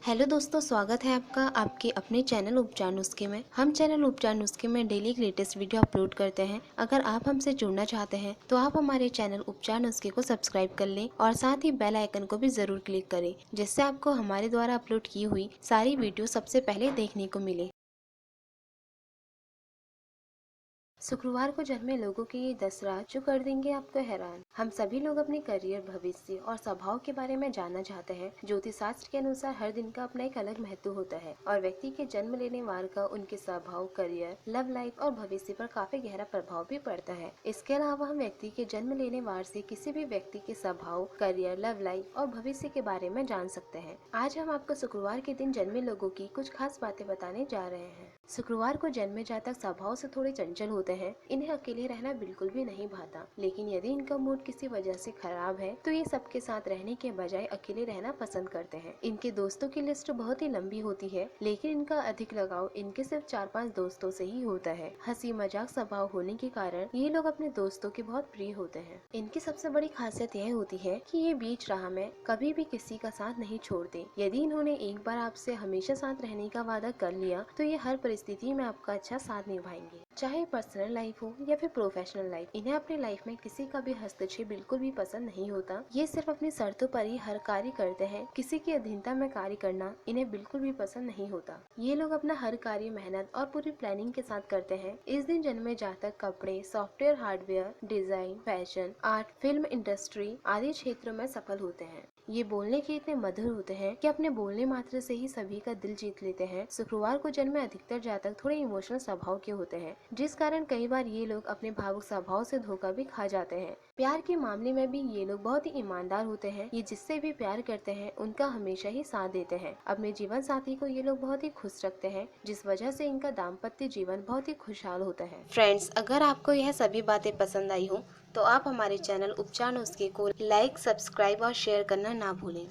Hello दोस्तों, स्वागत है आपका आपके अपने चैनल उपचार नुस्खे में। हम चैनल उपचार नुस्खे में डेली लेटेस्ट वीडियो अपलोड करते हैं। अगर आप हमसे जुड़ना चाहते हैं तो आप हमारे चैनल उपचार नुस्खे को सब्सक्राइब कर लें और साथ ही बेल आइकन को भी जरूर क्लिक करें, जिससे आपको हमारे द्वारा अपलोड की हुई सारी वीडियो सबसे पहले देखने को मिले। शुक्रवार को जन्मे लोगों के ये 10 राज जो कर देंगे आपको हैरान। हम सभी लोग अपने करियर, भविष्य और स्वभाव के बारे में जानना चाहते हैं। ज्योतिष शास्त्र के अनुसार हर दिन का अपना एक अलग महत्व होता है और व्यक्ति के जन्म लेने वार का उनके स्वभाव, करियर, लव लाइफ और भविष्य पर काफी गहरा प्रभाव भी पड़ता है। इसके अलावा हम व्यक्ति के जन्म लेने वार से किसी भी व्यक्ति के स्वभाव, करियर, लव लाइफ और भविष्य के बारे में जान सकते हैं। आज हम आपको शुक्रवार के दिन जन्मे लोगों की कुछ खास बातें बताने जा रहे हैं। शुक्रवार को जन्मे जातक स्वभाव से थोड़े चंचल होते हैं। इन्हें अकेले रहना बिल्कुल भी नहीं भाता, लेकिन यदि इनका मूड किसी वजह से खराब है तो ये सबके साथ रहने के बजाय अकेले रहना पसंद करते हैं। इनके दोस्तों की लिस्ट बहुत ही लंबी होती है, लेकिन इनका अधिक लगाव इनके सिर्फ 4-5 दोस्तों से ही होता है। हंसी मजाक स्वभाव होने के कारण ये लोग अपने दोस्तों के बहुत प्रिय होते हैं। इनकी सबसे बड़ी खासियत यह होती है कि ये बीच राह में कभी भी किसी का साथ नहीं छोड़ते। यदि इन्होंने एक बार आपसे हमेशा साथ रहने का वादा कर लिया तो ये हर परिस्थिति में आपका अच्छा साथ निभाएंगे, चाहे पर्सनल लाइफ हो या फिर प्रोफेशनल लाइफ। इन्हें अपनी लाइफ में किसी का भी हस्तक्षेप बिल्कुल भी पसंद नहीं होता। ये सिर्फ अपनी शर्तों पर ही हर कार्य करते हैं। किसी की अधीनता में कार्य करना इन्हें बिल्कुल भी पसंद नहीं होता। ये लोग अपना हर कार्य मेहनत और पूरी प्लानिंग के साथ करते हैं। इस दिन जन्मे जातक कपड़े, software, hardware, design, fashion, art, film industry आदि क्षेत्रों में सफल होते हैं। ये बोलने के इतने मधुर होते हैं कि अपने बोलने मात्र से ही सभी का दिल जीत लेते हैं। शुक्रवार को जन्मे अधिकतर जातक थोड़े इमोशनल स्वभाव के होते हैं, जिस कारण कई बार ये लोग अपने भावुक स्वभाव से धोखा भी खा जाते हैं। प्यार के मामले में भी ये लोग बहुत ही ईमानदार होते हैं। ये जिससे भी प्यार करते हैं उनका हमेशा ही साथ देते हैं। अपने जीवन साथी को ये लोग बहुत ही खुश रखते हैं, जिस वजह से इनका दाम्पत्य जीवन बहुत ही खुशहाल होता है। फ्रेंड्स, अगर आपको यह सभी बातें पसंद आई हो तो आप हमारे चैनल उपचार नुस्खे को लाइक, सब्सक्राइब और शेयर करना ना भूलें।